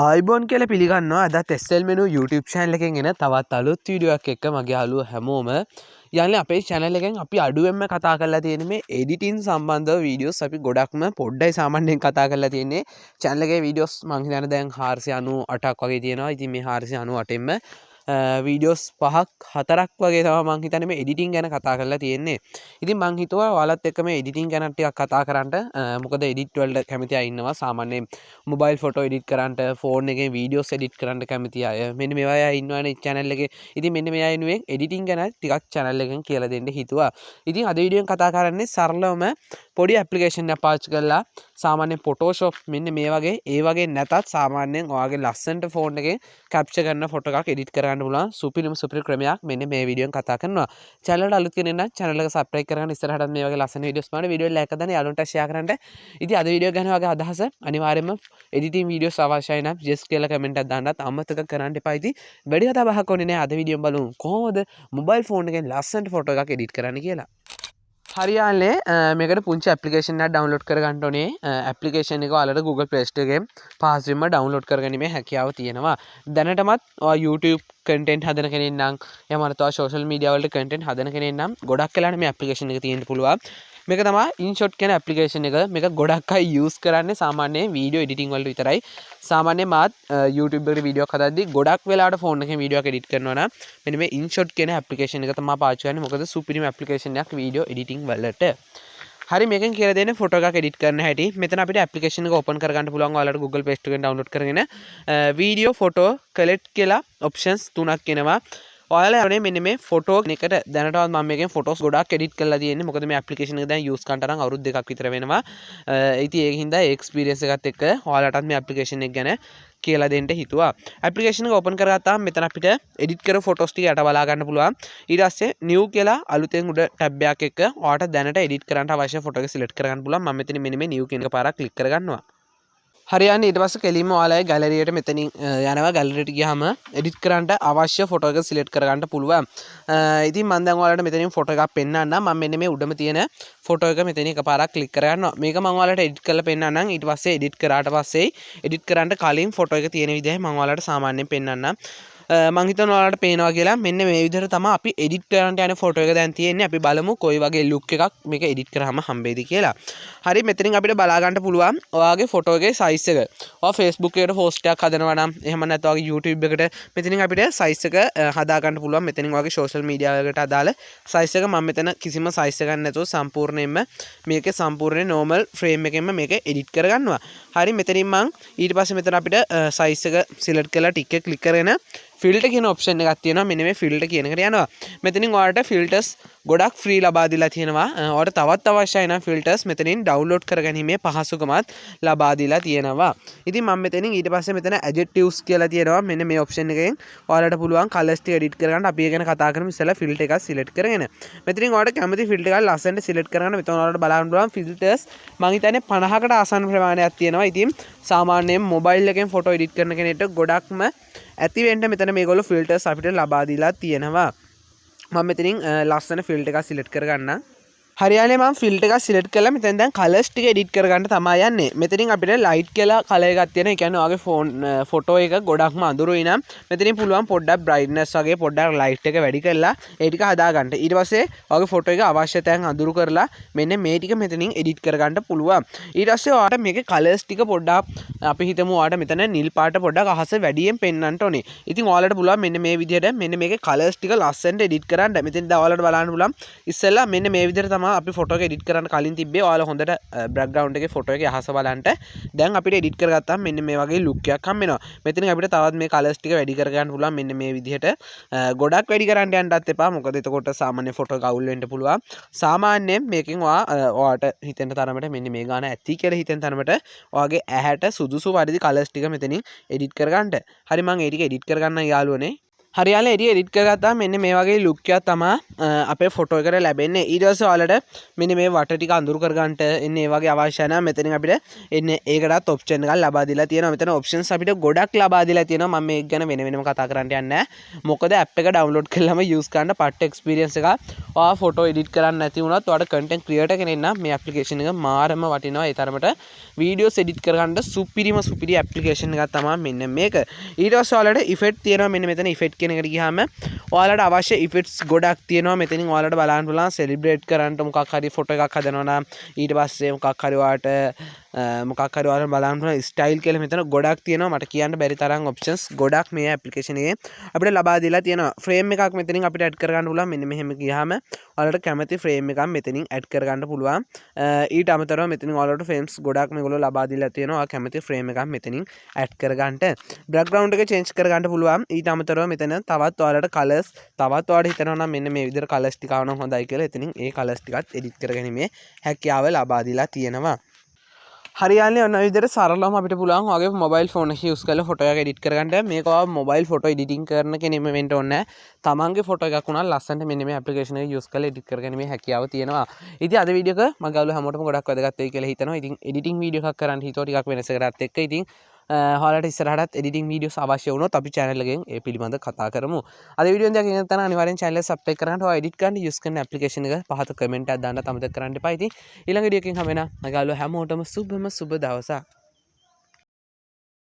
ආයිබෝන් කියලා පිළිගන්නවා අදත් SL Menu YouTube channel එකෙන් එන තවත් අලුත් වීඩියෝ එකක් එක්ක මගේ යාළුවෝ හැමෝම යන්නේ අපේ channel එකෙන් අපි අඩුවෙන්ම කතා කරලා තියෙන මේ editing සම්බන්ධව වීඩියෝස් අපි ගොඩක්ම පොඩ්ඩයි සාමාන්‍යයෙන් කතා කරලා තියෙන්නේ channel එකේ වීඩියෝස් මං හිතන්නේ දැන් 498ක් වගේ තියෙනවා. ඉතින් මේ 498ෙන්ම වීඩියෝස් 5ක් 4ක් වගේ තමයි මං හිතන්නේ මේ editing ගැන කතා කරලා තියෙන්නේ. ඉතින් මං හිතුවා ඔයාලත් එක්ක මේ editing ගැන ටිකක් කතා කරන්න. මොකද edit වලට කැමති අය ඉන්නවා. සාමාන්‍යයෙන් mobile photo edit කරන්න, phone එකේ videos edit කරන්න කැමති අය. මෙන්න මේ අය ඉන්නවනේ channel එකේ. ඉතින් මෙන්න මේ අය වෙනුවෙන් editing ගැන ටිකක් channel එකෙන් කියලා දෙන්න හිතුවා. ඉතින් අද වීඩියෝෙන් කතා කරන්නේ සරලවම පොඩි application එකක් පාවිච්චි කරලා සාමාන්‍ය Photoshop මෙන්න මේ වගේ ඒ වගේ නැතත් සාමාන්‍යයෙන් ඔයාගේ ලස්සනට phone එකේ capture කරන photo එකක් edit කරගන්න පුළුවන් සුපිරි ක්‍රමයක් මෙන්න මේ වීඩියෝෙන් කතා කරනවා. channel එකට අලුත් කෙනෙක් නම් channel එක subscribe කරගන්න ඉස්සරහට මේ වගේ ලස්සන වීඩියෝස් බලන්න වීඩියෝ එක like කරන්න යාළුවන්ට share කරන්න. ඉතින් අද වීඩියෝ ගැන වගේ අදහස අනිවාර්යයෙන්ම editing videos අවශ්‍යයි නම් just කියලා comment එකක් දාන්නත් අමතක කරන්න එපා. ඉතින් වැඩි කතා බහක් ඕනේ නෑ. අද වීඩියෝ බලමු කොහොමද mobile phone එකෙන් ලස්සනට photo එකක් edit කරන්න කියලා. හරියාලේ මේකට පුංචි ඇප්ලිකේෂන් එකක් ඩවුන්ලෝඩ් කරගන්න ඕනේ. ඇප්ලිකේෂන් එක ඔයාලට Google Play Store එකෙන් පහසුවෙන්ම ඩවුන්ලෝඩ් කරගැනීමේ හැකියාව තියෙනවා. දැනටමත් ඔයා YouTube content හදන කෙනෙක් නම් එහෙම නැත්නම් social media වලට content හදන කෙනෙක් නම් ගොඩක් වෙලාවට මේ ඇප්ලිකේෂන් එක තියෙන්න පුළුවන්. මේක තමයි InShot කියන ඇප්ලිකේෂන් එක. මේක ගොඩක් අය use කරන්නේ සාමාන්‍යයෙන් වීඩියෝ එඩිටින් වලට විතරයි. සාමාන්‍යයෙන් මාත් YouTube එකට වීඩියෝ එකක් හදද්දි ගොඩක් වෙලාවට ෆෝන් එකෙන් වීඩියෝ එකක් එඩිට් කරනවා නම් මෙන්න මේ InShot කියන ඇප්ලිකේෂන් එක තමයි පාවිච්චි කරන්නේ. මොකද සුපිරිම ඇප්ලිකේෂන් එකක් වීඩියෝ එඩිටින් වලට. හරි මේකෙන් කියලා දෙන්නේ ෆොටෝ එකක් එඩිට් කරන්න හැටි. මෙතන අපිට ඇප්ලිකේෂන් එක ඕපන් කරගන්න පුළුවන්. ඔයාලට Google Play Store එකෙන් ඩවුන්ලෝඩ් කරගෙන වීඩියෝ ෆොටෝ කලෙක්ට් කියලා ඔප්ෂන්ස් තුනක් එනවා. ඔයාලා යන්නේ මෙන්න මේ ෆොටෝ එකට දැනටවත් මම මේකෙන් ෆොටෝස් ගොඩක් එඩිට් කරලා තියෙන්නේ. මොකද මේ ඇප්ලිකේෂන් එක දැන් යූස් කරන්න තරම් අවුරුදු දෙකක් විතර වෙනවා. ඉතින් ඒක හින්දා එක්ස්පීරියන්ස් එකත් එක්ක ඔයාලටත් මේ ඇප්ලිකේෂන් එක ගැන කියලා දෙන්න හිතුවා. ඇප්ලිකේෂන් එක ඕපන් කරගත්තාම මෙතන අපිට එඩිට් කරපු ෆොටෝස් ටික යට බලා ගන්න පුළුවන්. ඊට පස්සේ new කියලා අලුතෙන් උඩ ටැබ් එකක් එක්ක ඔයාලට දැනට එඩිට් කරන්න අවශ්‍ය ෆොටෝ එක සිලෙක්ට් කරගන්න පුළුවන්. මම මෙතන මෙන්න මේ new කියන එක පාරක් ක්ලික් කරගන්නවා. හරියන්නේ ඊට පස්සේ කෙලින්ම ඔයාලගේ ගැලරි එකට මෙතනින් යනවා. ගැලරි එකට ගියාම එඩිට් කරන්න අවශ්‍ය ෆොටෝ එක සිලෙක්ට් කරගන්න පුළුවන්. ඉතින් මම දැන් ඔයාලට මෙතනින් ෆොටෝ එකක් පෙන්නන්නම්. මම මෙන්න මේ උඩම තියෙන ෆොටෝ එක මෙතනින් එකපාරක් ක්ලික් කරගන්නවා. මේක මම ඔයාලට එඩිට් කරලා පෙන්නන්නම්. ඊට පස්සේ එඩිට් කරාට පස්සේ එඩිට් කරන්න කලින් ෆොටෝ එක තියෙන විදිහයි මම ඔයාලට සාමාන්‍යයෙන් පෙන්නන්නම්. මං හිතනවා ඔයාලට පේනවා කියලා. මෙන්න මේ විදිහට තමයි අපි එඩිට් කරන්න යන ෆොටෝ එක දැන් තියෙන්නේ. අපි බලමු කොයි වගේ ලුක් එකක් මේක එඩිට් කරාම හම්බෙයිද කියලා. හරි මෙතනින් අපිට බලා ගන්න පුළුවන් ඔයාගේ ෆොටෝ එකේ සයිස් එක. ඔයා Facebook එකට පෝස්ට් එකක් හදනවා නම් එහෙම නැත්නම් ඔයාගේ YouTube එකට මෙතනින් අපිට සයිස් එක හදා ගන්න පුළුවන්. මෙතනින් ඔයාගේ social media වලට අදාළ සයිස් එක මම මෙතන කිසිම සයිස් එකක් නැතුව සම්පූර්ණයෙන්ම මේකේ සම්පූර්ණ normal frame එකෙන්ම මේක එඩිට් කරගන්නවා. හරි මෙතනින් මං ඊට පස්සේ මෙතන අපිට සයිස් එක select කරලා ටික් එක click කරගෙන ෆිල්ටර් කියන ඔප්ෂන් එකක් තියෙනවා. මෙන්න මේ ෆිල්ටර් කියන එකට යනවා. මෙතනින් ඔයාලට ෆිල්ටර්ස් ගොඩක් ෆ්‍රී ලබා දීලා තියෙනවා. ඔයාලට තවත් අවශ්‍යයි නම් ෆිල්ටර්ස් මෙතනින් ඩවුන්ලෝඩ් කරගැනීමේ පහසුකමත් ලබා දීලා තියෙනවා. ඉතින් මම මෙතනින් ඊට පස්සේ මෙතන ඇඩ්ජෙක්ටිව්ස් කියලා තියෙනවා. මෙන්න මේ ඔප්ෂන් එකෙන් ඔයාලට පුළුවන් කලර්ස් ටික එඩිට් කරගන්න. අපි ඒ ගැන කතා කරමු ඉස්සෙල්ලා ෆිල්ටර් එකක් සිලෙක්ට් කරගෙන. මෙතනින් ඔයාලට කැමති ෆිල්ටර් එකක් ලස්සනට සිලෙක්ට් කරගන්න. මෙතන ඔයාලට බලන්න පුළුවන් ෆිල්ටර්ස් මම හිතන්නේ 50කට ආසන්න ප්‍රමාණයක් තියෙනවා. ඉතින් සාමාන්‍යයෙන් මොබයිල් එකෙන් ෆොටෝ එඩිට් කරන කෙනෙක්ට ගොඩක්ම ඇති වෙන්න මෙතන මේගොල්ලෝ ෆිල්ටර්ස් අපිට ලබා දීලා තියෙනවා. මම මෙතනින් ලස්සන ෆිල්ටර් එකක් සිලෙක්ට් කරගන්නම්. හරියන්නේ මම ෆිල්ටර් එකක් සිලෙක්ට් කරලා මෙතෙන් දැන් කලර්ස් ටික එඩිට් කරගන්න තමයි යන්නේ. මෙතනින් අපිට ලයිට් කියලා කලර් එකක් තියෙනවා. ඒ කියන්නේ ඔයාගේ ෆොටෝ එක ගොඩක්ම අඳුරුයි නම් මෙතනින් පුළුවන් පොඩ්ඩක් බ්‍රයිට්නස් වගේ පොඩ්ඩක් ලයිට් එක වැඩි කරලා ඒ ටික හදා ගන්න. ඊට පස්සේ ඔයාගේ ෆොටෝ එක අවශ්‍ය තැන් අඳුරු කරලා මෙන්න මේ ටික මෙතනින් එඩිට් කරගන්න පුළුවන්. ඊට පස්සේ ඔයාලට මේකේ කලර්ස් ටික පොඩ්ඩක් අපි හිතමු ඔයාලට මෙතන නිල් පාට පොඩ්ඩක් අහස වැඩියෙන් පෙන්වන්න ඕනේ. ඉතින් ඔයාලට පුළුවන් මෙන්න මේ විදිහට මෙන්න මේකේ කලර්ස් ටික ලස්සනට එඩිට් කරන්න. මෙතෙන් දැන් ඔයාලට බලන්න පුළුවන් ඉස්සෙල්ලා මෙන්න මේ විදිහට අපි ෆොටෝ එක එඩිට් කරන්න කලින් තිබ්බේ. ඔයාලා හොඳට බෑග්ග්‍රවුන්ඩ් එකේ ෆොටෝ එකේ අහස බලන්න. දැන් අපිට එඩිට් කරගත්තාම මෙන්න මේ වගේ ලුක් එකක් හම්බ වෙනවා. මෙතනින් අපිට තවත් මේ කලර්ස් ටික වැඩි කරගන්න පුළුවන්. මෙන්න මේ විදිහට ගොඩක් වැඩි කරන්න යන්නත් එපා. මොකද එතකොට සාමාන්‍ය ෆොටෝ එක අවුල් වෙන්න පුළුවන්. සාමාන්‍යයෙන් මේකෙන් ඔයාට හිතෙන තරමට මෙන්න මේ ගාන ඇති කියලා හිතෙන තරමට ඔයාගේ ඇහැට සුදුසු පරිදි කලර්ස් ටික මෙතනින් එඩිට් කරගන්න. හරි මම ඒ ටික එඩිට් කරගන්න යාළුවනේ. හරියාල එඩිට් කරගත්තා මෙන්න මේ වගේ ලුක් එකක් තමයි අපේ ෆොටෝ එකට ලැබෙන්නේ. ඊට පස්සේ ඔයාලට මෙන්න මේ වට ටික අඳුරු කරගන්න එන්නේ මේ වගේ අවශ්‍ය නැහැ. මෙතනින් අපිට එන්නේ ඒකටත් ඔප්ෂන් එකක් ලබා දීලා තියෙනවා. මෙතන ඔප්ෂන්ස් අපිට ගොඩක් ලබා දීලා තියෙනවා. මම මේක ගැන වෙනම කතා කරන්න යන්නේ නැහැ. මොකද ඇප් එක ඩවුන්ලෝඩ් කරලාම යූස් කරන්න පට්ට එක්ස්පීරියන්ස් එකක්. ඔයා ෆොටෝ එඩිට් කරන්න නැති වුණත් ඔයාලට කන්ටෙන්ට් ක්‍රියේටර් කෙනෙක් නම් මේ ඇප්ලිකේෂන් එක මාරම වටිනවා. ඒ තරමට වීඩියෝස් එඩිට් කරගන්න සුපිරි ඇප්ලිකේෂන් එකක් තමයි මෙන්න මේක. ඊට පස්සේ ඔයාලට ඉෆෙක්ට් තියෙනවා. මෙන්න මෙතන ඉෆෙක්ට් කියන එකට ගියාම ඔයාලට අවශ්‍ය ඉෆෙක්ට්ස් ගොඩක් තියෙනවා. මෙතනින් ඔයාලට බලන්න පුළුවන් සෙලිබ්‍රේට් කරන්න මොකක් හරි ෆොටෝ එකක් හදනවා නම් ඊට පස්සේ මොකක් හරි ඔයාලට ඔයාලට බලන්න පුළුවන් ස්ටයිල් කියලා මෙතන ගොඩක් තියෙනවා. මට කියන්න බැරි තරම් ඔප්ෂන්ස් ගොඩක් මේ ඇප්ලිකේෂන් එකේ අපිට ලබා දීලා තියෙනවා. ෆ්‍රේම් එකක් මෙතනින් අපිට ඇඩ් කරගන්න පුළුවන්. මෙන්න මෙහෙම ගියාම ඔයාලට කැමති ෆ්‍රේම් එකක් මෙතනින් ඇඩ් කරගන්න පුළුවන්. ඊට අමතරව මෙතනින් ඔයාලට ෆ්‍රේම්ස් ගොඩක් මේගොල්ලෝ ලබා දීලා තියෙනවා. ඔයා කැමති ෆ්‍රේම් එකක් මෙතනින් ඇඩ් කරගන්න. බෑග්ග්‍රවුන්ඩ් එක චේන්ජ් කරගන්න පුළුවන්. ඊට අමතරව මෙතන තවත් ඔයාලට කලර්ස් තවත් ඔයාලට හිතනවා නම් මෙන්න මේ විදිහට කලර්ස් ටික ආවනම් හොඳයි කියලා එතනින් ඒ කලර්ස් ටිකත් එඩිට් කරගැනීමේ හැකියාව ලබා දීලා තියෙනවා. හරියාලේ ඔන්න විදිහට සරලවම අපිට පුළුවන් ඔයගේ මොබයිල් ෆෝන් එක යූස් කරලා ෆොටෝ එක එඩිට් කරගන්න. මේක ඔයා මොබයිල් ෆොටෝ එඩිටින් කරන කෙනෙක්ම වෙන්න ඕනේ නැහැ. තමන්ගේ ෆොටෝ එකක් උනා ලස්සනට මෙන්න මේ ඇප්ලිකේෂන් එක යූස් කරලා එඩිට් කරගැනීමේ හැකියාව තියෙනවා. ඉතින් අද වීඩියෝ එක මම ගාලු හැමෝටම ගොඩක් වැදගත් වෙයි කියලා හිතනවා. ඉතින් එඩිටින් වීඩියෝ එකක් කරන්න හිතුවා ටිකක් වෙනසකටත් එක්ක. ඉතින් හොයාලට ඉස්සරහටත් එඩිටින් වීඩියෝස් අවශ්‍ය වුණොත් අපි channel එකෙන් ඒ පිළිබඳව කතා කරමු. අද වීඩියෝ එක දැන් ඉන්න අනිවාර්යෙන් channel එක subscribe කරගන්න. ඔයා එඩිට් කරන්න යූස් කරන ඇප්ලිකේෂන් එක පහත කමෙන්ට් එකක් දාන්න අමතක කරන්න එපා. ඉතින් ඊළඟ වීඩියෝ එකකින් හම්බ වෙනවා. මම ගාලු හැමෝටම සුබම සුබ දවසක්.